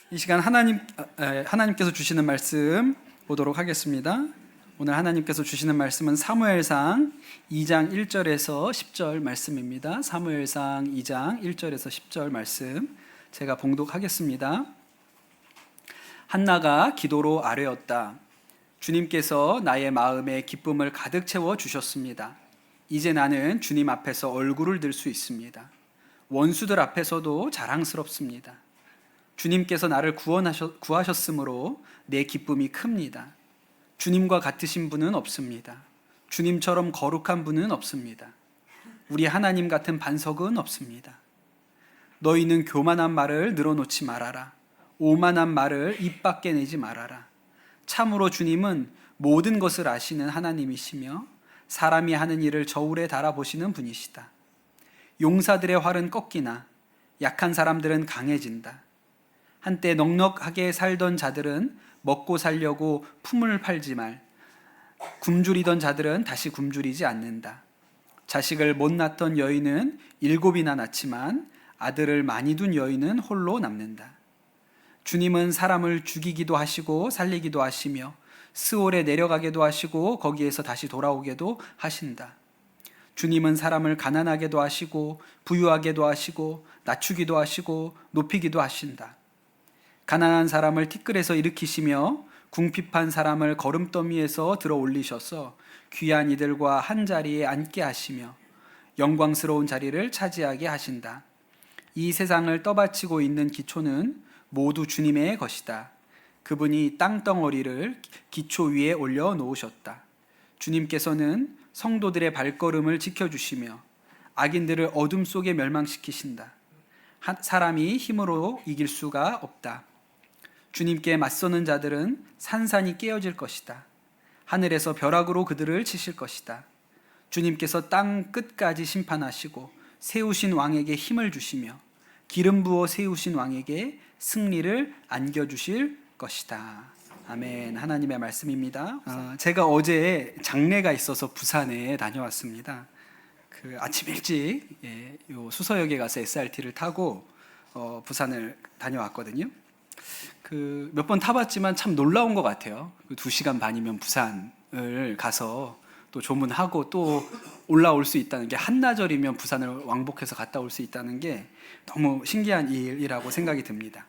이 시간 하나님께서 주시는 말씀 보도록 하겠습니다. 오늘 하나님께서 주시는 말씀은 사무엘상 2장 1절에서 10절 말씀입니다. 사무엘상 2장 1절에서 10절 말씀 제가 봉독하겠습니다. 한나가 기도로 아뢰었다. 주님께서 나의 마음에 기쁨을 가득 채워 주셨습니다. 이제 나는 주님 앞에서 얼굴을 들 수 있습니다. 원수들 앞에서도 자랑스럽습니다. 주님께서 나를 구하셨으므로 내 기쁨이 큽니다. 주님과 같으신 분은 없습니다. 주님처럼 거룩한 분은 없습니다. 우리 하나님 같은 반석은 없습니다. 너희는 교만한 말을 늘어놓지 말아라. 오만한 말을 입 밖에 내지 말아라. 참으로 주님은 모든 것을 아시는 하나님이시며 사람이 하는 일을 저울에 달아보시는 분이시다. 용사들의 활은 꺾이나 약한 사람들은 강해진다. 한때 넉넉하게 살던 자들은 먹고 살려고 품을 팔지 말, 굶주리던 자들은 다시 굶주리지 않는다. 자식을 못 낳던 여인은 7이나 낳지만 아들을 많이 둔 여인은 홀로 남는다. 주님은 사람을 죽이기도 하시고 살리기도 하시며 스올에 내려가게도 하시고 거기에서 다시 돌아오게도 하신다. 주님은 사람을 가난하게도 하시고 부유하게도 하시고 낮추기도 하시고 높이기도 하신다. 가난한 사람을 티끌에서 일으키시며 궁핍한 사람을 거름더미에서 들어 올리셔서 귀한 이들과 한 자리에 앉게 하시며 영광스러운 자리를 차지하게 하신다. 이 세상을 떠받치고 있는 기초는 모두 주님의 것이다. 그분이 땅덩어리를 기초 위에 올려 놓으셨다. 주님께서는 성도들의 발걸음을 지켜주시며 악인들을 어둠 속에 멸망시키신다. 사람이 힘으로 이길 수가 없다. 주님께 맞서는 자들은 산산이 깨어질 것이다. 하늘에서 벼락으로 그들을 치실 것이다. 주님께서 땅 끝까지 심판하시고 세우신 왕에게 힘을 주시며 기름 부어 세우신 왕에게 승리를 안겨주실 것이다. 아멘. 하나님의 말씀입니다. 제가 어제 장례가 있어서 부산에 다녀왔습니다. 아침 일찍 요 수서역에 가서 SRT를 타고 부산을 다녀왔거든요. 몇 번 타봤지만 참 놀라운 것 같아요. 2시간 반이면 부산을 가서 또 조문하고 또 올라올 수 있다는 게, 한나절이면 부산을 왕복해서 갔다 올 수 있다는 게 너무 신기한 일이라고 생각이 듭니다.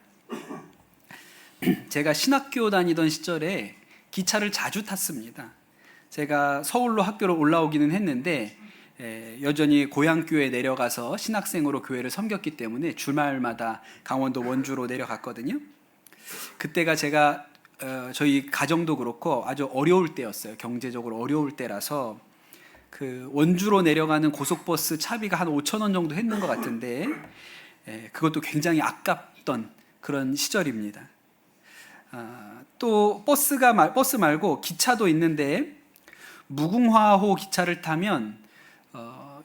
제가 신학교 다니던 시절에 기차를 자주 탔습니다. 제가 서울로 학교로 올라오기는 했는데 여전히 고향교에 내려가서 신학생으로 교회를 섬겼기 때문에 주말마다 강원도 원주로 내려갔거든요. 그때가 제가 저희 가정도 그렇고 아주 어려울 때였어요. 경제적으로 어려울 때라서 원주로 내려가는 고속버스 차비가 한 5,000원 정도 했는 것 같은데 그것도 굉장히 아깝던 그런 시절입니다. 또 버스 말고 기차도 있는데 무궁화호 기차를 타면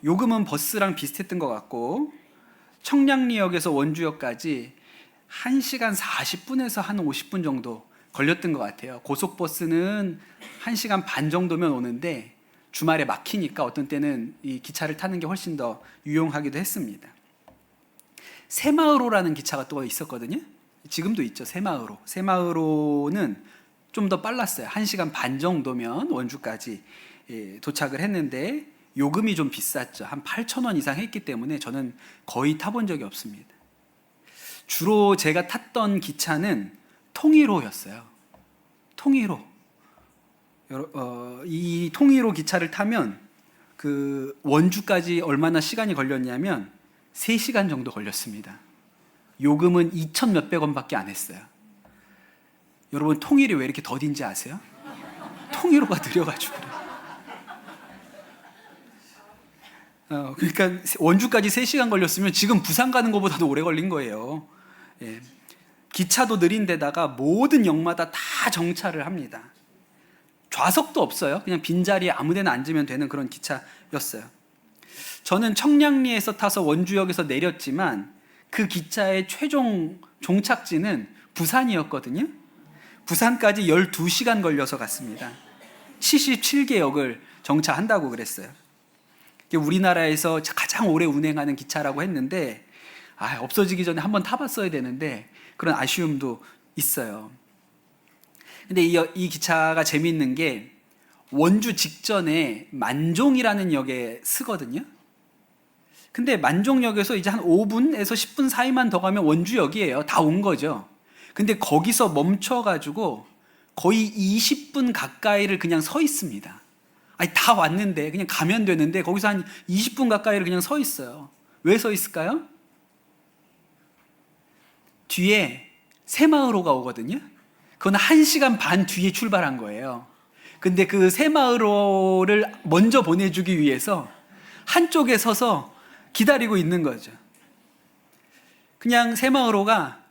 요금은 버스랑 비슷했던 것 같고 청량리역에서 원주역까지 1시간 40분에서 한 50분 정도 걸렸던 것 같아요. 고속버스는 1시간 반 정도면 오는데 주말에 막히니까 어떤 때는 이 기차를 타는 게 훨씬 더 유용하기도 했습니다. 새마을호라는 기차가 또 있었거든요. 지금도 있죠. 새마을호는 좀 더 빨랐어요. 1시간 반 정도면 원주까지 도착을 했는데 요금이 좀 비쌌죠. 한 8,000원 이상 했기 때문에 저는 거의 타본 적이 없습니다. 주로 제가 탔던 기차는 통일호였어요. 통일호. 이 통일호 기차를 타면 원주까지 얼마나 시간이 걸렸냐면 3시간 정도 걸렸습니다. 요금은 2,000 몇백 원밖에 안 했어요. 여러분, 통일이 왜 이렇게 더딘지 아세요? 통일호가 느려가지고 그러니까 원주까지 3시간 걸렸으면 지금 부산 가는 것보다도 오래 걸린 거예요. 기차도 느린 데다가 모든 역마다 다 정차를 합니다. 좌석도 없어요. 그냥 빈자리에 아무데나 앉으면 되는 그런 기차였어요. 저는 청량리에서 타서 원주역에서 내렸지만 그 기차의 최종 종착지는 부산이었거든요. 부산까지 12시간 걸려서 갔습니다. 77개 역을 정차한다고 그랬어요. 우리나라에서 가장 오래 운행하는 기차라고 했는데 없어지기 전에 한번 타봤어야 되는데 그런 아쉬움도 있어요. 근데 이 기차가 재미있는 게 원주 직전에 만종이라는 역에 서거든요. 근데 만종역에서 이제 한 5분에서 10분 사이만 더 가면 원주역이에요. 다 온 거죠. 근데 거기서 멈춰가지고 거의 20분 가까이를 그냥 서 있습니다. 다 왔는데 그냥 가면 되는데 거기서 한 20분 가까이를 그냥 서 있어요. 왜 서 있을까요? 뒤에 새마을호가 오거든요. 그건 1시간 반 뒤에 출발한 거예요. 근데 그 새마을호를 먼저 보내주기 위해서 한쪽에 서서 기다리고 있는 거죠. 그냥 새마을호가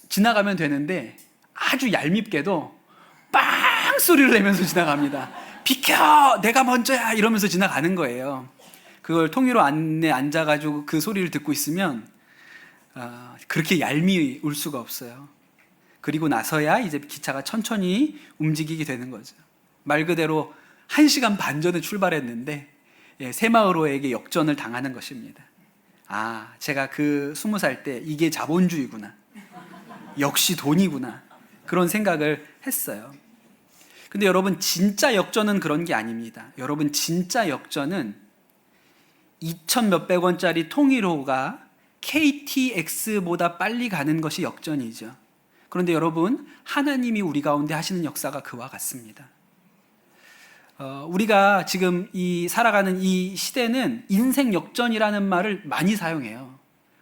지나가면 되는데 아주 얄밉게도 빵 소리를 내면서 지나갑니다. 비켜! 내가 먼저야! 이러면서 지나가는 거예요. 그걸 통일호 안에 앉아가지고 그 소리를 듣고 있으면 그렇게 얄미울 수가 없어요. 그리고 나서야 이제 기차가 천천히 움직이게 되는 거죠. 말 그대로 1시간 반 전에 출발했는데 새마을호에게 역전을 당하는 것입니다. 제가 그 20살 때 이게 자본주의구나. 역시 돈이구나. 그런 생각을 했어요. 근데 여러분, 진짜 역전은 그런 게 아닙니다. 여러분, 진짜 역전은 2천 몇백 원짜리 통일호가 KTX보다 빨리 가는 것이 역전이죠. 그런데 여러분, 하나님이 우리 가운데 하시는 역사가 그와 같습니다. 우리가 지금 살아가는 이 시대는 인생 역전이라는 말을 많이 사용해요.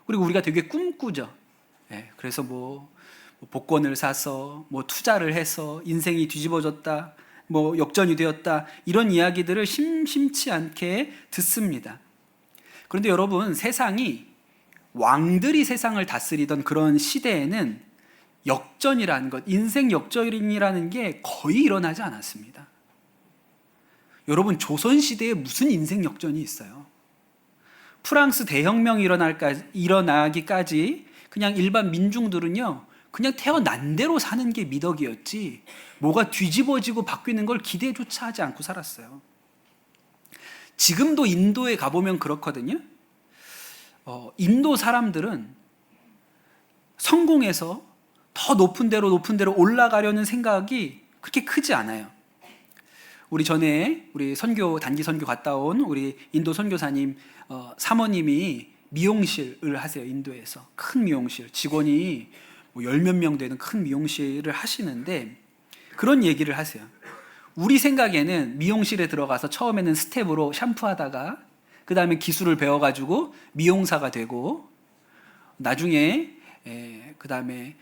그리고 우리가 되게 꿈꾸죠. 그래서 복권을 사서 투자를 해서 인생이 뒤집어졌다, 역전이 되었다, 이런 이야기들을 심심치 않게 듣습니다. 그런데 여러분, 세상이 왕들이 세상을 다스리던 그런 시대에는 역전이라는 것, 인생 역전이라는 게 거의 일어나지 않았습니다. 여러분, 조선시대에 무슨 인생 역전이 있어요? 프랑스 대혁명이 일어나기까지 그냥 일반 민중들은요, 그냥 태어난 대로 사는 게 미덕이었지 뭐가 뒤집어지고 바뀌는 걸 기대조차 하지 않고 살았어요. 지금도 인도에 가보면 그렇거든요. 인도 사람들은 성공해서 더 높은 데로 올라가려는 생각이 그렇게 크지 않아요. 우리 단기 선교 갔다 온 우리 인도 선교사님 사모님이 미용실을 하세요. 인도에서 큰 미용실, 직원이 10몇 명 되는 큰 미용실을 하시는데 그런 얘기를 하세요. 우리 생각에는 미용실에 들어가서 처음에는 스텝으로 샴푸하다가 그 다음에 기술을 배워가지고 미용사가 되고 나중에 그 다음에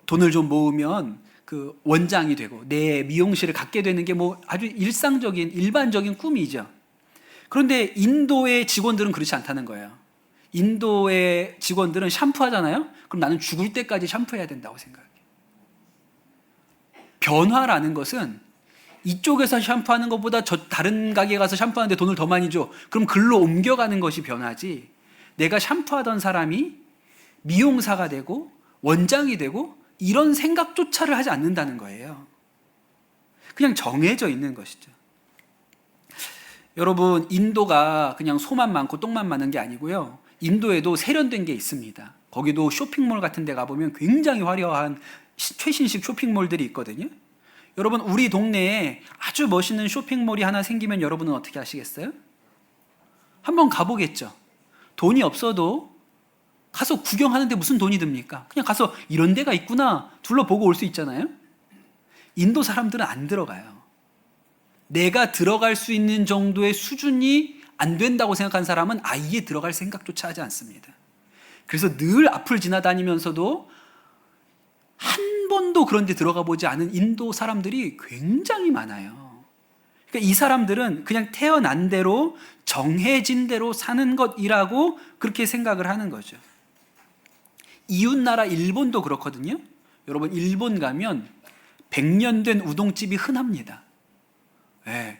돈을 좀 모으면 그 원장이 되고 내 미용실을 갖게 되는 게 아주 일반적인 꿈이죠. 그런데 인도의 직원들은 그렇지 않다는 거예요. 인도의 직원들은 샴푸하잖아요. 그럼 나는 죽을 때까지 샴푸해야 된다고 생각해요. 변화라는 것은 이쪽에서 샴푸하는 것보다 다른 가게 가서 샴푸하는데 돈을 더 많이 줘. 그럼 글로 옮겨가는 것이 변화지. 내가 샴푸하던 사람이 미용사가 되고 원장이 되고 이런 생각조차를 하지 않는다는 거예요. 그냥 정해져 있는 것이죠. 여러분, 인도가 그냥 소만 많고 똥만 많은 게 아니고요. 인도에도 세련된 게 있습니다. 거기도 쇼핑몰 같은 데 가보면 굉장히 화려한 최신식 쇼핑몰들이 있거든요. 여러분, 우리 동네에 아주 멋있는 쇼핑몰이 하나 생기면 여러분은 어떻게 하시겠어요? 한번 가보겠죠. 돈이 없어도 가서 구경하는데 무슨 돈이 듭니까? 그냥 가서 이런 데가 있구나 둘러보고 올 수 있잖아요. 인도 사람들은 안 들어가요. 내가 들어갈 수 있는 정도의 수준이 안 된다고 생각한 사람은 아예 들어갈 생각조차 하지 않습니다. 그래서 늘 앞을 지나다니면서도 한 번도 그런 데 들어가 보지 않은 인도 사람들이 굉장히 많아요. 그러니까 이 사람들은 그냥 태어난 대로 정해진 대로 사는 것이라고 그렇게 생각을 하는 거죠. 이웃나라 일본도 그렇거든요. 여러분, 일본 가면 100년 된 우동집이 흔합니다.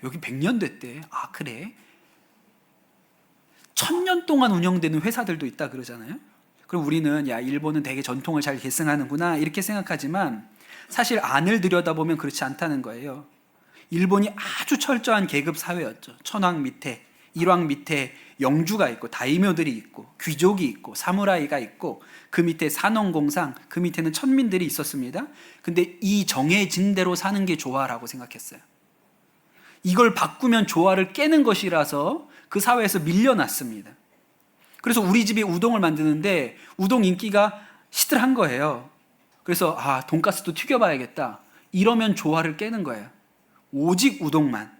여기 100년 됐대. 그래? 1000년 동안 운영되는 회사들도 있다 그러잖아요. 그럼 우리는 일본은 되게 전통을 잘 계승하는구나 이렇게 생각하지만 사실 안을 들여다보면 그렇지 않다는 거예요. 일본이 아주 철저한 계급 사회였죠. 천황 밑에 일왕 밑에 영주가 있고 다이묘들이 있고 귀족이 있고 사무라이가 있고 그 밑에 산업공상, 그 밑에는 천민들이 있었습니다. 근데 이 정해진 대로 사는 게 조화라고 생각했어요. 이걸 바꾸면 조화를 깨는 것이라서 그 사회에서 밀려났습니다. 그래서 우리 집이 우동을 만드는데 우동 인기가 시들한 거예요. 그래서 돈가스도 튀겨봐야겠다. 이러면 조화를 깨는 거예요. 오직 우동만.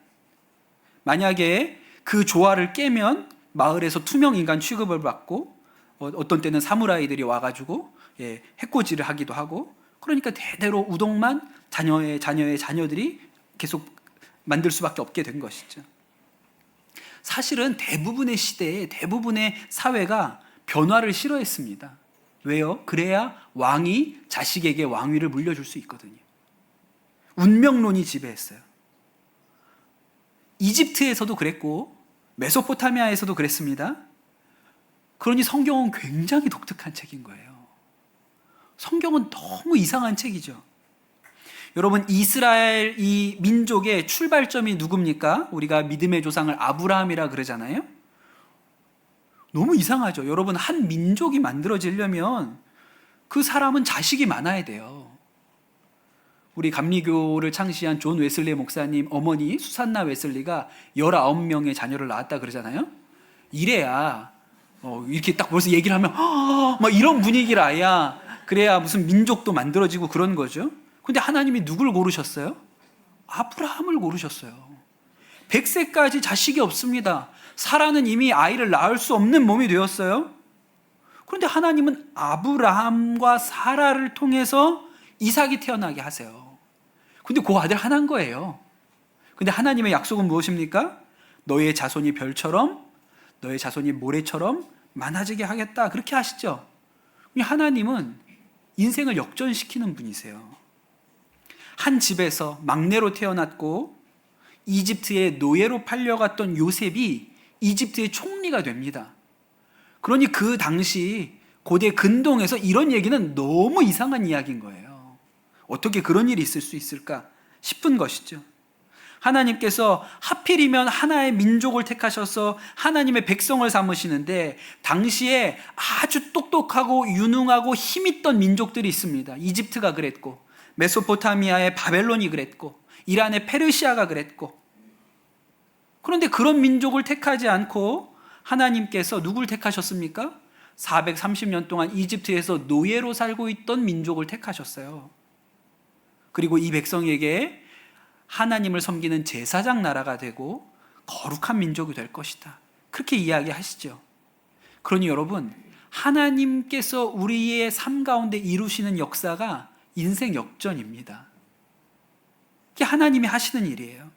만약에 그 조화를 깨면 마을에서 투명 인간 취급을 받고 어떤 때는 사무라이들이 와가지고 해코지를 하기도 하고, 그러니까 대대로 우동만 자녀의 자녀들이 계속 만들 수밖에 없게 된 것이죠. 사실은 대부분의 시대에 대부분의 사회가 변화를 싫어했습니다. 왜요? 그래야 왕이 자식에게 왕위를 물려줄 수 있거든요. 운명론이 지배했어요. 이집트에서도 그랬고 메소포타미아에서도 그랬습니다. 그러니 성경은 굉장히 독특한 책인 거예요. 성경은 너무 이상한 책이죠. 여러분, 이스라엘 이 민족의 출발점이 누굽니까? 우리가 믿음의 조상을 아브라함이라 그러잖아요. 너무 이상하죠. 여러분, 한 민족이 만들어지려면 그 사람은 자식이 많아야 돼요. 우리 감리교를 창시한 존 웨슬리 목사님 어머니 수산나 웨슬리가 19명의 자녀를 낳았다 그러잖아요. 이래야 이렇게 딱 벌써 얘기를 하면 막 이런 분위기라야 그래야 무슨 민족도 만들어지고 그런 거죠. 근데 하나님이 누굴 고르셨어요? 아브라함을 고르셨어요. 100세까지 자식이 없습니다. 사라는 이미 아이를 낳을 수 없는 몸이 되었어요. 그런데 하나님은 아브라함과 사라를 통해서 이삭이 태어나게 하세요. 근데 그 아들 하나인 거예요. 근데 하나님의 약속은 무엇입니까? 너의 자손이 별처럼, 너의 자손이 모래처럼 많아지게 하겠다. 그렇게 하시죠. 하나님은 인생을 역전시키는 분이세요. 한 집에서 막내로 태어났고 이집트의 노예로 팔려갔던 요셉이 이집트의 총리가 됩니다. 그러니 그 당시 고대 근동에서 이런 얘기는 너무 이상한 이야기인 거예요. 어떻게 그런 일이 있을 수 있을까 싶은 것이죠. 하나님께서 하필이면 하나의 민족을 택하셔서 하나님의 백성을 삼으시는데 당시에 아주 똑똑하고 유능하고 힘있던 민족들이 있습니다. 이집트가 그랬고 메소포타미아의 바벨론이 그랬고 이란의 페르시아가 그랬고, 그런데 그런 민족을 택하지 않고 하나님께서 누굴 택하셨습니까? 430년 동안 이집트에서 노예로 살고 있던 민족을 택하셨어요. 그리고 이 백성에게 하나님을 섬기는 제사장 나라가 되고 거룩한 민족이 될 것이다. 그렇게 이야기하시죠. 그러니 여러분, 하나님께서 우리의 삶 가운데 이루시는 역사가 인생 역전입니다. 이게 하나님이 하시는 일이에요.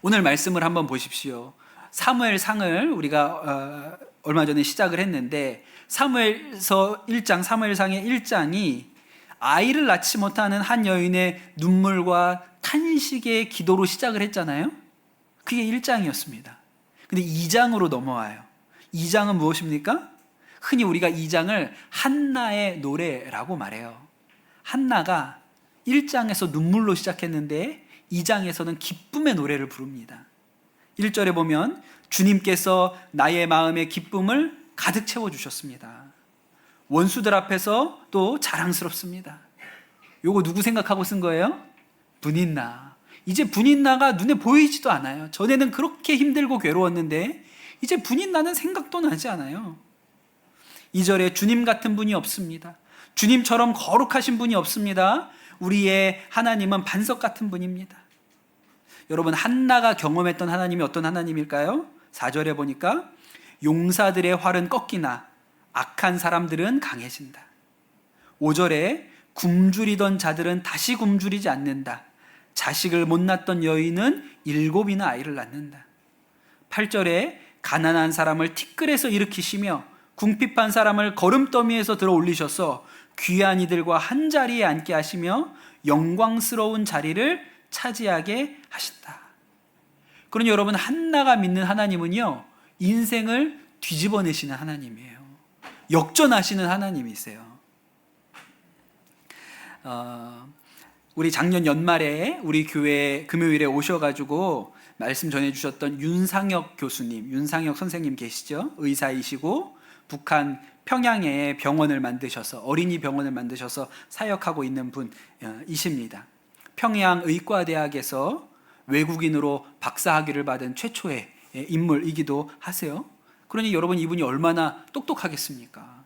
오늘 말씀을 한번 보십시오. 사무엘상을 우리가 얼마 전에 시작을 했는데 사무엘서 1장, 사무엘상의 1장이 아이를 낳지 못하는 한 여인의 눈물과 탄식의 기도로 시작을 했잖아요. 그게 1장이었습니다. 근데 2장으로 넘어와요. 2장은 무엇입니까? 흔히 우리가 2장을 한나의 노래라고 말해요. 한나가 1장에서 눈물로 시작했는데 2장에서는 기쁨의 노래를 부릅니다. 1절에 보면 주님께서 나의 마음에 기쁨을 가득 채워주셨습니다. 원수들 앞에서 또 자랑스럽습니다. 요거 누구 생각하고 쓴 거예요? 분인나. 이제 분인나가 눈에 보이지도 않아요. 전에는 그렇게 힘들고 괴로웠는데 이제 분인나는 생각도 나지 않아요. 2절에 주님 같은 분이 없습니다. 주님처럼 거룩하신 분이 없습니다. 우리의 하나님은 반석 같은 분입니다. 여러분, 한나가 경험했던 하나님이 어떤 하나님일까요? 4절에 보니까 용사들의 활은 꺾이나 악한 사람들은 강해진다. 5절에 굶주리던 자들은 다시 굶주리지 않는다. 자식을 못 낳던 여인은 7이나 아이를 낳는다. 8절에 가난한 사람을 티끌에서 일으키시며 궁핍한 사람을 거름더미에서 들어 올리셔서 귀한 이들과 한 자리에 앉게 하시며 영광스러운 자리를 차지하게 하신다. 그러니 여러분, 한나가 믿는 하나님은요, 인생을 뒤집어내시는 하나님이에요. 역전하시는 하나님이세요. 우리 작년 연말에 우리 교회 금요일에 오셔가지고 말씀 전해주셨던 윤상혁 교수님, 윤상혁 선생님 계시죠? 의사이시고 북한 평양에 병원을 만드셔서 어린이 병원을 만드셔서 사역하고 있는 분이십니다. 평양 의과대학에서 외국인으로 박사학위를 받은 최초의 인물이기도 하세요. 그러니 여러분, 이분이 얼마나 똑똑하겠습니까?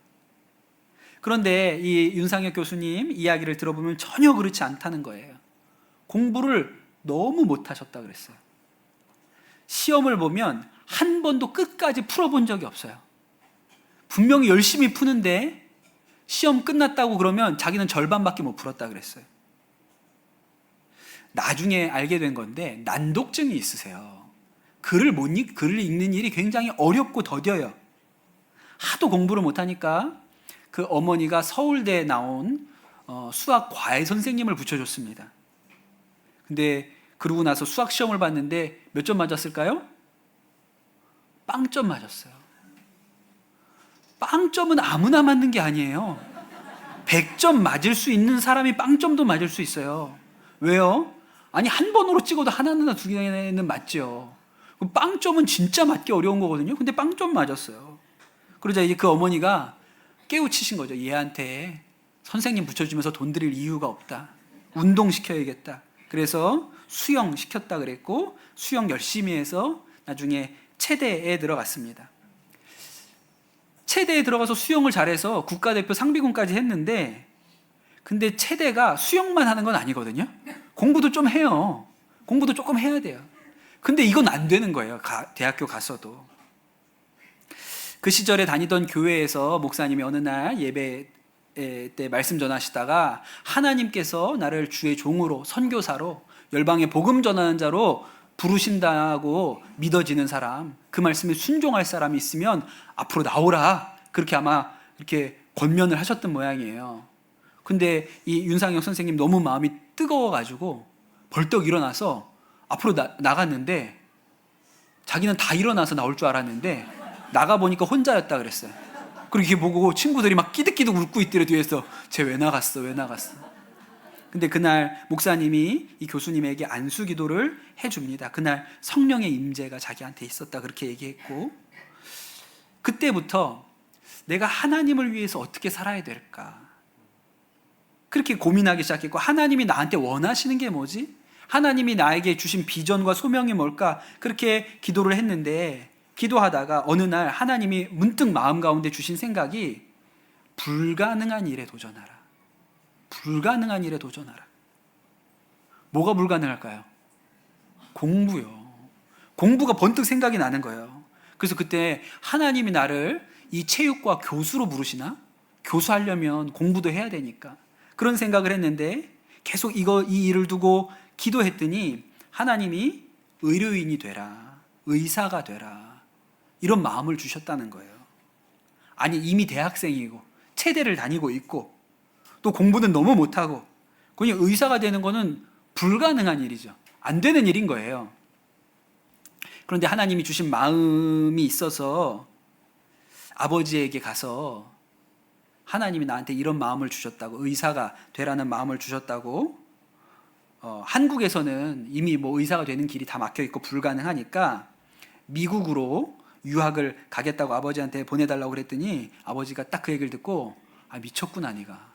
그런데 이 윤상혁 교수님 이야기를 들어보면 전혀 그렇지 않다는 거예요. 공부를 너무 못하셨다 그랬어요. 시험을 보면 한 번도 끝까지 풀어본 적이 없어요. 분명히 열심히 푸는데 시험 끝났다고 그러면 자기는 절반밖에 못 풀었다 그랬어요. 나중에 알게 된 건데 난독증이 있으세요. 글을 읽는 일이 굉장히 어렵고 더뎌요. 하도 공부를 못하니까 그 어머니가 서울대에 나온 수학 과외 선생님을 붙여줬습니다. 근데 그러고 나서 수학 시험을 봤는데 몇 점 맞았을까요? 빵점 맞았어요. 빵점은 아무나 맞는 게 아니에요. 100점 맞을 수 있는 사람이 빵점도 맞을 수 있어요. 왜요? 아니, 한 번으로 찍어도 하나나 두 개는 맞죠. 빵점은 진짜 맞기 어려운 거거든요. 근데 빵점 맞았어요. 그러자 이제 그 어머니가 깨우치신 거죠. 얘한테 선생님 붙여주면서 돈 드릴 이유가 없다. 운동시켜야겠다. 그래서 수영 시켰다 그랬고, 수영 열심히 해서 나중에 체대에 들어갔습니다. 체대에 들어가서 수영을 잘해서 국가대표 상비군까지 했는데, 근데 체대가 수영만 하는 건 아니거든요. 공부도 좀 해요. 공부도 조금 해야 돼요. 근데 이건 안 되는 거예요. 대학교 가서도. 그 시절에 다니던 교회에서 목사님이 어느 날 예배 때 말씀 전하시다가 하나님께서 나를 주의 종으로, 선교사로, 열방에 복음 전하는 자로 부르신다고 믿어지는 사람, 그 말씀에 순종할 사람이 있으면 앞으로 나오라, 그렇게 아마 이렇게 권면을 하셨던 모양이에요. 근데 이 윤상혁 선생님 너무 마음이 뜨거워가지고 벌떡 일어나서 앞으로 나갔는데, 자기는 다 일어나서 나올 줄 알았는데 나가보니까 혼자였다 그랬어요. 그리고 이렇게 보고 친구들이 막 끼득끼득 웃고 있더래, 뒤에서. 쟤 왜 나갔어? 근데 그날 목사님이 이 교수님에게 안수 기도를 해줍니다. 그날 성령의 임재가 자기한테 있었다, 그렇게 얘기했고, 그때부터 내가 하나님을 위해서 어떻게 살아야 될까, 그렇게 고민하기 시작했고, 하나님이 나한테 원하시는 게 뭐지? 하나님이 나에게 주신 비전과 소명이 뭘까? 그렇게 기도를 했는데, 기도하다가 어느 날 하나님이 문득 마음 가운데 주신 생각이, 불가능한 일에 도전하라. 불가능한 일에 도전하라. 뭐가 불가능할까요? 공부요. 공부가 번뜩 생각이 나는 거예요. 그래서 그때 하나님이 나를 이 체육과 교수로 부르시나? 교수하려면 공부도 해야 되니까. 그런 생각을 했는데 계속 이 일을 두고 기도했더니 하나님이 의료인이 되라, 의사가 되라, 이런 마음을 주셨다는 거예요. 아니, 이미 대학생이고 체대를 다니고 있고 또 공부는 너무 못하고, 그냥 의사가 되는 거는 불가능한 일이죠. 안 되는 일인 거예요. 그런데 하나님이 주신 마음이 있어서 아버지에게 가서 하나님이 나한테 이런 마음을 주셨다고, 의사가 되라는 마음을 주셨다고, 한국에서는 이미 뭐 의사가 되는 길이 다 막혀 있고 불가능하니까 미국으로 유학을 가겠다고 아버지한테 보내달라고 그랬더니 아버지가 딱 그 얘기를 듣고, 아, 미쳤구나, 네가.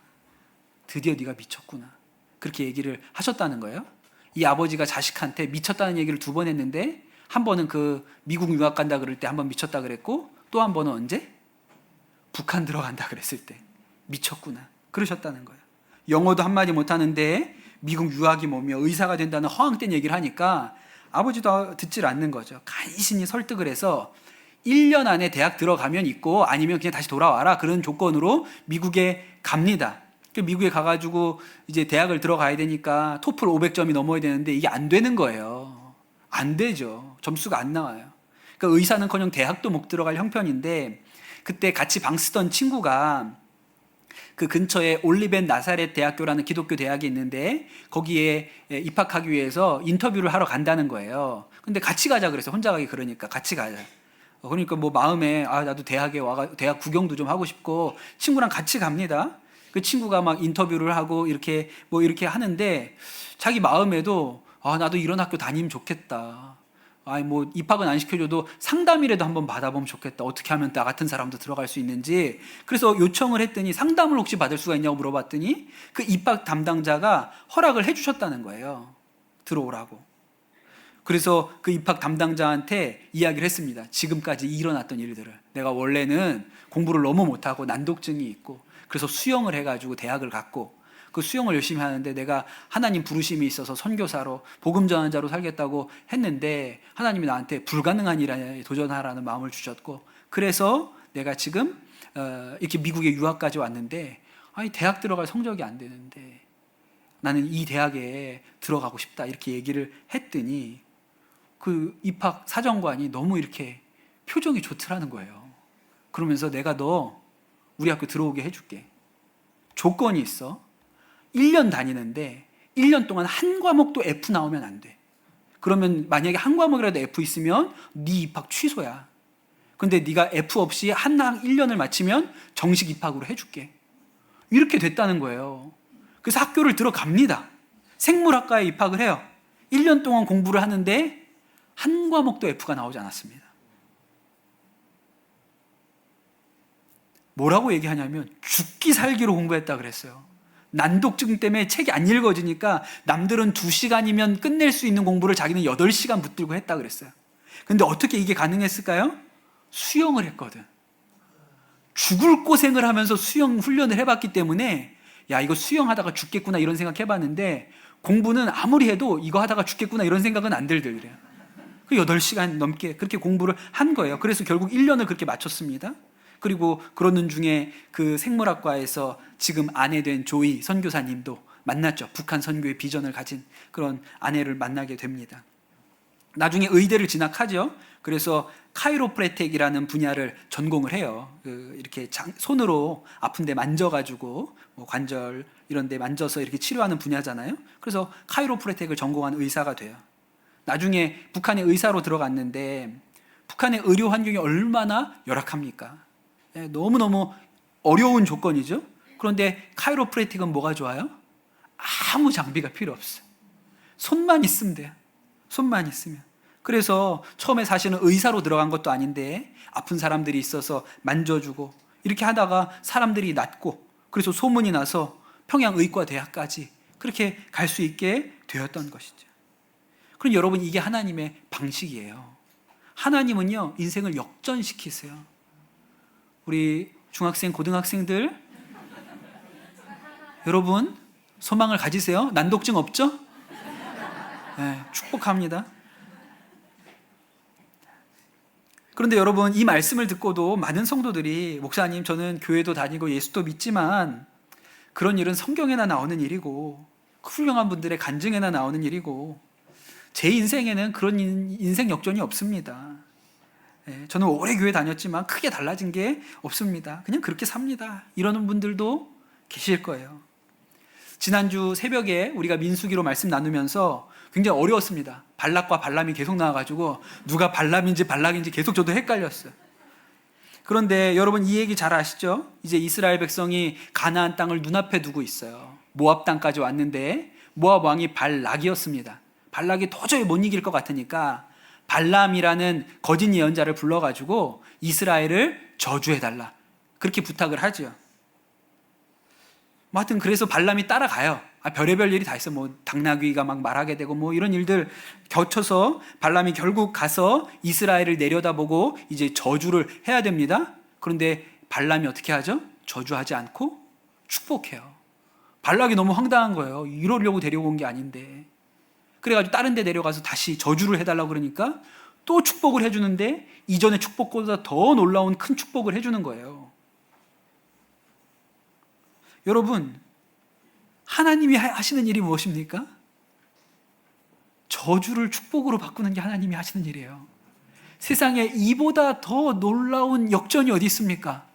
드디어 네가 미쳤구나, 그렇게 얘기를 하셨다는 거예요. 이 아버지가 자식한테 미쳤다는 얘기를 2번 했는데, 한 번은 그 미국 유학 간다 그럴 때 한 번 미쳤다 그랬고, 또 한 번은 언제? 북한 들어간다 그랬을 때 미쳤구나, 그러셨다는 거예요. 영어도 한마디 못하는데 미국 유학이 뭐며 의사가 된다는 허황된 얘기를 하니까 아버지도 듣질 않는 거죠. 간신히 설득을 해서 1년 안에 대학 들어가면 있고, 아니면 그냥 다시 돌아와라, 그런 조건으로 미국에 갑니다. 미국에 가가지고 이제 대학을 들어가야 되니까 토플 500점이 넘어야 되는데 이게 안 되는 거예요. 안 되죠. 점수가 안 나와요. 그러니까 의사는커녕 대학도 못 들어갈 형편인데, 그때 같이 방 쓰던 친구가 그 근처에 올리벤 나사렛 대학교라는 기독교 대학이 있는데 거기에 입학하기 위해서 인터뷰를 하러 간다는 거예요. 근데 같이 가자 그래서, 혼자 가기 그러니까 같이 가자. 그러니까 뭐 마음에, 아, 나도 대학에 와가 대학 구경도 좀 하고 싶고, 친구랑 같이 갑니다. 그 친구가 막 인터뷰를 하고 이렇게 뭐 이렇게 하는데 자기 마음에도, 아, 나도 이런 학교 다니면 좋겠다. 뭐 입학은 안 시켜줘도 상담이라도 한번 받아보면 좋겠다. 어떻게 하면 나 같은 사람도 들어갈 수 있는지. 그래서 요청을 했더니 상담을 혹시 받을 수가 있냐고 물어봤더니 그 입학 담당자가 허락을 해주셨다는 거예요. 들어오라고. 그래서 그 입학 담당자한테 이야기를 했습니다. 지금까지 일어났던 일들을. 내가 원래는 공부를 너무 못하고 난독증이 있고 그래서 수영을 해가지고 대학을 갔고 그 수영을 열심히 하는데 내가 하나님 부르심이 있어서 선교사로 복음 전환자로 살겠다고 했는데 하나님이 나한테 불가능한 일에 도전하라는 마음을 주셨고 그래서 내가 지금 이렇게 미국에 유학까지 왔는데 아니 대학 들어갈 성적이 안 되는데 나는 이 대학에 들어가고 싶다 이렇게 얘기를 했더니 그 입학 사정관이 너무 이렇게 표정이 좋더라는 거예요. 그러면서 내가 너 우리 학교 들어오게 해줄게. 조건이 있어. 1년 다니는데 1년 동안 한 과목도 F 나오면 안 돼. 그러면 만약에 한 과목이라도 F 있으면 네 입학 취소야. 근데 네가 F 없이 한 학 1년을 마치면 정식 입학으로 해줄게. 이렇게 됐다는 거예요. 그래서 학교를 들어갑니다. 생물학과에 입학을 해요. 1년 동안 공부를 하는데 한 과목도 F가 나오지 않았습니다. 뭐라고 얘기하냐면 죽기 살기로 공부했다 그랬어요. 난독증 때문에 책이 안 읽어지니까 남들은 2시간이면 끝낼 수 있는 공부를 자기는 8시간 붙들고 했다 그랬어요. 근데 어떻게 이게 가능했을까요? 수영을 했거든. 죽을 고생을 하면서 수영 훈련을 해봤기 때문에 야 이거 수영하다가 죽겠구나 이런 생각 해봤는데 공부는 아무리 해도 이거 하다가 죽겠구나 이런 생각은 안 들더래요. 그 8시간 넘게 그렇게 공부를 한 거예요. 그래서 결국 1년을 그렇게 마쳤습니다. 그리고 그러는 중에 그 생물학과에서 지금 아내 된 조이 선교사님도 만났죠. 북한 선교의 비전을 가진 그런 아내를 만나게 됩니다. 나중에 의대를 진학하죠. 그래서 카이로프래틱이라는 분야를 전공을 해요. 이렇게 손으로 아픈데 만져가지고 뭐 관절 이런 데 만져서 이렇게 치료하는 분야잖아요. 그래서 카이로프래틱을 전공한 의사가 돼요. 나중에 북한에 의사로 들어갔는데 북한의 의료 환경이 얼마나 열악합니까? 너무너무 어려운 조건이죠. 그런데 카이로프래틱은 뭐가 좋아요? 아무 장비가 필요 없어요. 손만 있으면 돼요. 손만 있으면. 그래서 처음에 사실은 의사로 들어간 것도 아닌데 아픈 사람들이 있어서 만져주고 이렇게 하다가 사람들이 낫고 그래서 소문이 나서 평양의과대학까지 그렇게 갈 수 있게 되었던 것이죠. 그럼 여러분 이게 하나님의 방식이에요. 하나님은요 인생을 역전시키세요. 우리 중학생, 고등학생들 여러분 소망을 가지세요. 난독증 없죠? 네, 축복합니다. 그런데 여러분 이 말씀을 듣고도 많은 성도들이 목사님 저는 교회도 다니고 예수도 믿지만 그런 일은 성경에나 나오는 일이고 훌륭한 분들의 간증에나 나오는 일이고 제 인생에는 그런 인생 역전이 없습니다. 저는 오래 교회 다녔지만 크게 달라진 게 없습니다. 그냥 그렇게 삽니다. 이러는 분들도 계실 거예요. 지난주 새벽에 우리가 민수기로 말씀 나누면서 굉장히 어려웠습니다. 발락과 발람이 계속 나와가지고 누가 발람인지 발락인지 계속 저도 헷갈렸어요. 그런데 여러분 이 얘기 잘 아시죠? 이제 이스라엘 백성이 가나안 땅을 눈앞에 두고 있어요. 모압 땅까지 왔는데 모압 왕이 발락이었습니다. 발락이 도저히 못 이길 것 같으니까 발람이라는 거짓 예언자를 불러가지고 이스라엘을 저주해달라 그렇게 부탁을 하죠. 하여튼 그래서 발람이 따라가요. 별의별 일이 다 있어. 뭐 당나귀가 막 말하게 되고 뭐 이런 일들 겹쳐서 발람이 결국 가서 이스라엘을 내려다보고 이제 저주를 해야 됩니다. 그런데 발람이 어떻게 하죠? 저주하지 않고 축복해요. 발락이 너무 황당한 거예요. 이러려고 데려온 게 아닌데. 그래가지고 다른 데 내려가서 다시 저주를 해달라고 그러니까 또 축복을 해주는데 이전의 축복보다 더 놀라운 큰 축복을 해주는 거예요. 여러분 하나님이 하시는 일이 무엇입니까? 저주를 축복으로 바꾸는 게 하나님이 하시는 일이에요. 세상에 이보다 더 놀라운 역전이 어디 있습니까?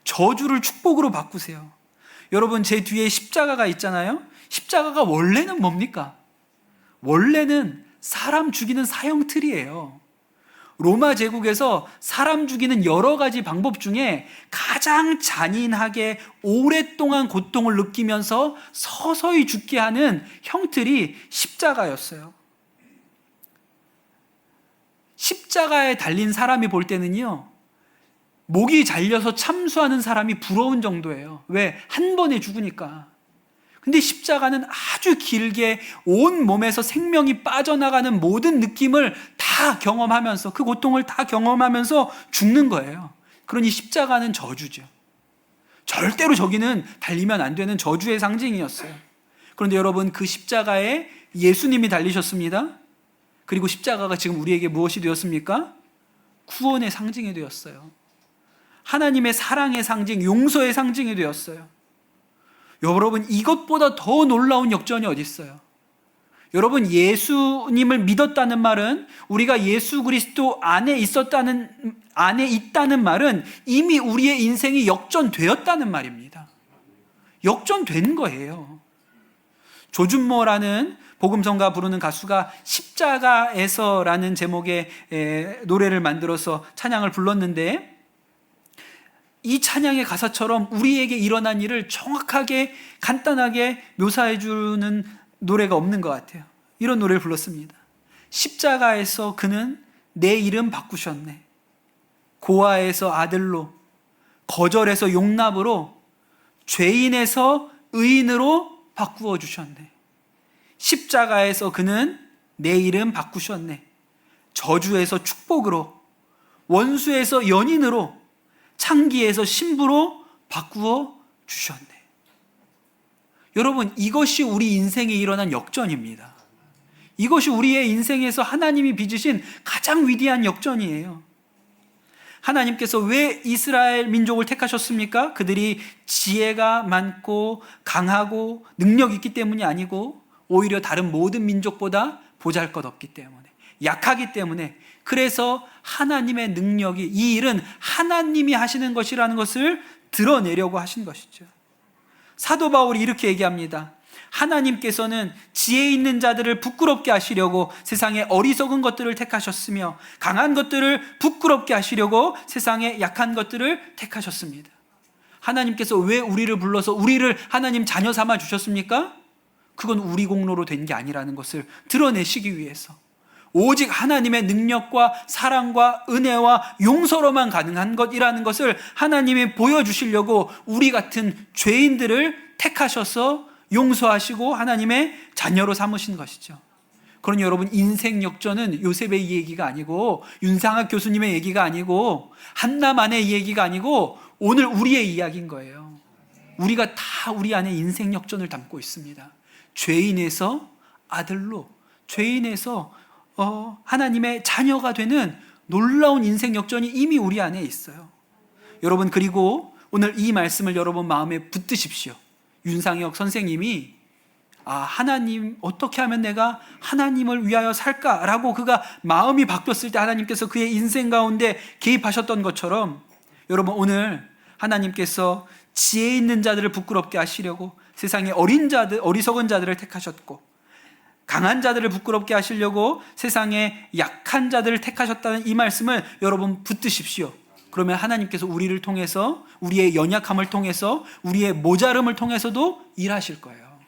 저주를 축복으로 바꾸세요. 여러분 제 뒤에 십자가가 있잖아요. 십자가가 원래는 뭡니까? 원래는 사람 죽이는 사형틀이에요. 로마 제국에서 사람 죽이는 여러 가지 방법 중에 가장 잔인하게 오랫동안 고통을 느끼면서 서서히 죽게 하는 형틀이 십자가였어요. 십자가에 달린 사람이 볼 때는요, 목이 잘려서 참수하는 사람이 부러운 정도예요. 왜? 한 번에 죽으니까. 근데 십자가는 아주 길게 온 몸에서 생명이 빠져나가는 모든 느낌을 다 경험하면서, 그 고통을 다 경험하면서 죽는 거예요. 그러니 십자가는 저주죠. 절대로 저기는 달리면 안 되는 저주의 상징이었어요. 그런데 여러분, 그 십자가에 예수님이 달리셨습니다. 그리고 십자가가 지금 우리에게 무엇이 되었습니까? 구원의 상징이 되었어요. 하나님의 사랑의 상징, 용서의 상징이 되었어요. 여러분, 이것보다 더 놀라운 역전이 어디 있어요? 여러분, 예수님을 믿었다는 말은, 우리가 예수 그리스도 안에 있다는 말은 이미 우리의 인생이 역전되었다는 말입니다. 역전된 거예요. 조준모라는 복음성가 부르는 가수가 십자가에서라는 제목의 노래를 만들어서 찬양을 불렀는데, 이 찬양의 가사처럼 우리에게 일어난 일을 정확하게 간단하게 묘사해 주는 노래가 없는 것 같아요. 이런 노래를 불렀습니다. 십자가에서 그는 내 이름 바꾸셨네. 고아에서 아들로, 거절에서 용납으로, 죄인에서 의인으로 바꾸어 주셨네. 십자가에서 그는 내 이름 바꾸셨네. 저주에서 축복으로, 원수에서 연인으로, 창기에서 신부로 바꾸어 주셨네. 여러분, 이것이 우리 인생에 일어난 역전입니다. 이것이 우리의 인생에서 하나님이 빚으신 가장 위대한 역전이에요. 하나님께서 왜 이스라엘 민족을 택하셨습니까? 그들이 지혜가 많고 강하고 능력이 있기 때문이 아니고, 오히려 다른 모든 민족보다 보잘것없기 때문에, 약하기 때문에, 그래서 하나님의 능력이, 이 일은 하나님이 하시는 것이라는 것을 드러내려고 하신 것이죠. 사도 바울이 이렇게 얘기합니다. 하나님께서는 지혜 있는 자들을 부끄럽게 하시려고 세상의 어리석은 것들을 택하셨으며, 강한 것들을 부끄럽게 하시려고 세상의 약한 것들을 택하셨습니다. 하나님께서 왜 우리를 불러서 우리를 하나님 자녀 삼아 주셨습니까? 그건 우리 공로로 된 게 아니라는 것을 드러내시기 위해서, 오직 하나님의 능력과 사랑과 은혜와 용서로만 가능한 것이라는 것을 하나님이 보여주시려고 우리 같은 죄인들을 택하셔서 용서하시고 하나님의 자녀로 삼으신 것이죠. 그러니 여러분, 인생 역전은 요셉의 얘기가 아니고, 윤상학 교수님의 얘기가 아니고, 한나만의 얘기가 아니고, 오늘 우리의 이야기인 거예요. 우리가 다 우리 안에 인생 역전을 담고 있습니다. 죄인에서 아들로, 죄인에서 하나님의 자녀가 되는 놀라운 인생 역전이 이미 우리 안에 있어요. 여러분, 그리고 오늘 이 말씀을 여러분 마음에 붙드십시오. 윤상혁 선생님이 하나님, 어떻게 하면 내가 하나님을 위하여 살까라고 그가 마음이 바뀌었을 때 하나님께서 그의 인생 가운데 개입하셨던 것처럼, 여러분, 오늘 하나님께서 지혜 있는 자들을 부끄럽게 하시려고 세상의 어리석은 자들을 택하셨고, 강한 자들을 부끄럽게 하시려고 세상의 약한 자들을 택하셨다는 이 말씀을 여러분 붙드십시오. 그러면 하나님께서 우리를 통해서, 우리의 연약함을 통해서, 우리의 모자름을 통해서도 일하실 거예요.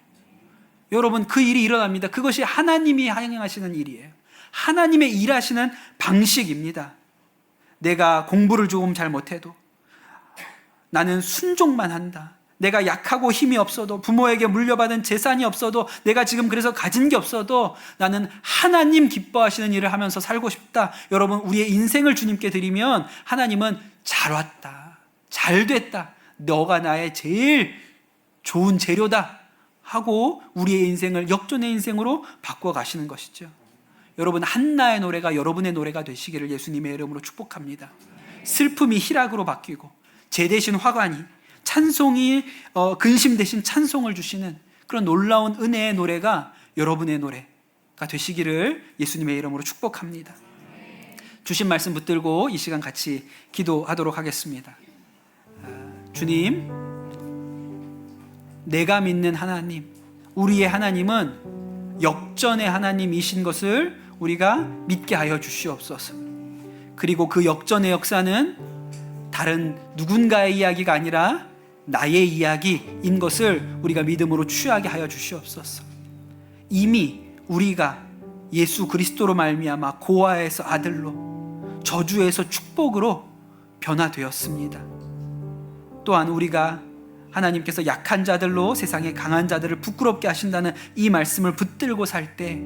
여러분, 그 일이 일어납니다. 그것이 하나님이 행하시는 일이에요. 하나님의 일하시는 방식입니다. 내가 공부를 조금 잘 못해도 나는 순종만 한다. 내가 약하고 힘이 없어도, 부모에게 물려받은 재산이 없어도, 내가 지금 그래서 가진 게 없어도 나는 하나님 기뻐하시는 일을 하면서 살고 싶다. 여러분, 우리의 인생을 주님께 드리면 하나님은 잘 왔다, 잘 됐다, 너가 나의 제일 좋은 재료다 하고 우리의 인생을 역전의 인생으로 바꿔 가시는 것이죠. 여러분, 한나의 노래가 여러분의 노래가 되시기를 예수님의 이름으로 축복합니다. 슬픔이 희락으로 바뀌고, 제 대신 화관이, 찬송이 근심 대신 찬송을 주시는 그런 놀라운 은혜의 노래가 여러분의 노래가 되시기를 예수님의 이름으로 축복합니다. 주신 말씀 붙들고 이 시간 같이 기도하도록 하겠습니다. 주님, 내가 믿는 하나님, 우리의 하나님은 역전의 하나님이신 것을 우리가 믿게 하여 주시옵소서. 그리고 그 역전의 역사는 다른 누군가의 이야기가 아니라 나의 이야기인 것을 우리가 믿음으로 취하게 하여 주시옵소서. 이미 우리가 예수 그리스도로 말미암아 고아에서 아들로, 저주에서 축복으로 변화되었습니다. 또한 우리가 하나님께서 약한 자들로 세상의 강한 자들을 부끄럽게 하신다는 이 말씀을 붙들고 살 때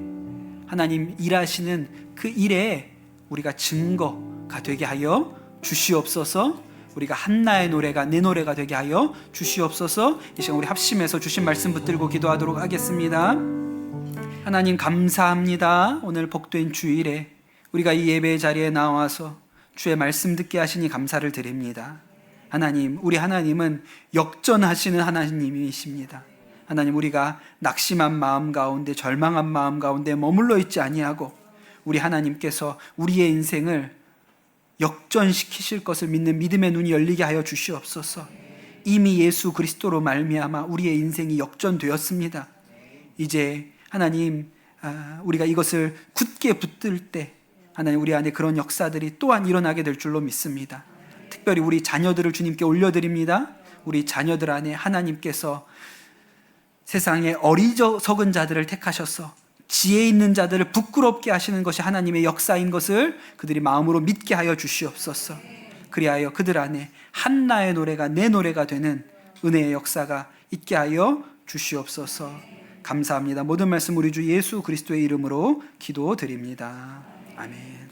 하나님 일하시는 그 일에 우리가 증거가 되게 하여 주시옵소서. 우리가 한나의 노래가 내 노래가 되게 하여 주시옵소서. 이 시간 우리 합심해서 주신 말씀 붙들고 기도하도록 하겠습니다. 하나님 감사합니다. 오늘 복된 주일에 우리가 이 예배의 자리에 나와서 주의 말씀 듣게 하시니 감사를 드립니다. 하나님, 우리 하나님은 역전하시는 하나님이십니다. 하나님, 우리가 낙심한 마음 가운데, 절망한 마음 가운데 머물러 있지 아니하고 우리 하나님께서 우리의 인생을 역전시키실 것을 믿는 믿음의 눈이 열리게 하여 주시옵소서. 이미 예수 그리스도로 말미암아 우리의 인생이 역전되었습니다. 이제 하나님, 우리가 이것을 굳게 붙들 때 하나님, 우리 안에 그런 역사들이 또한 일어나게 될 줄로 믿습니다. 특별히 우리 자녀들을 주님께 올려드립니다. 우리 자녀들 안에 하나님께서 세상의 어리석은 자들을 택하셔서 지혜 있는 자들을 부끄럽게 하시는 것이 하나님의 역사인 것을 그들이 마음으로 믿게 하여 주시옵소서. 그리하여 그들 안에 한나의 노래가 내 노래가 되는 은혜의 역사가 있게 하여 주시옵소서. 감사합니다. 모든 말씀 우리 주 예수 그리스도의 이름으로 기도드립니다. 아멘.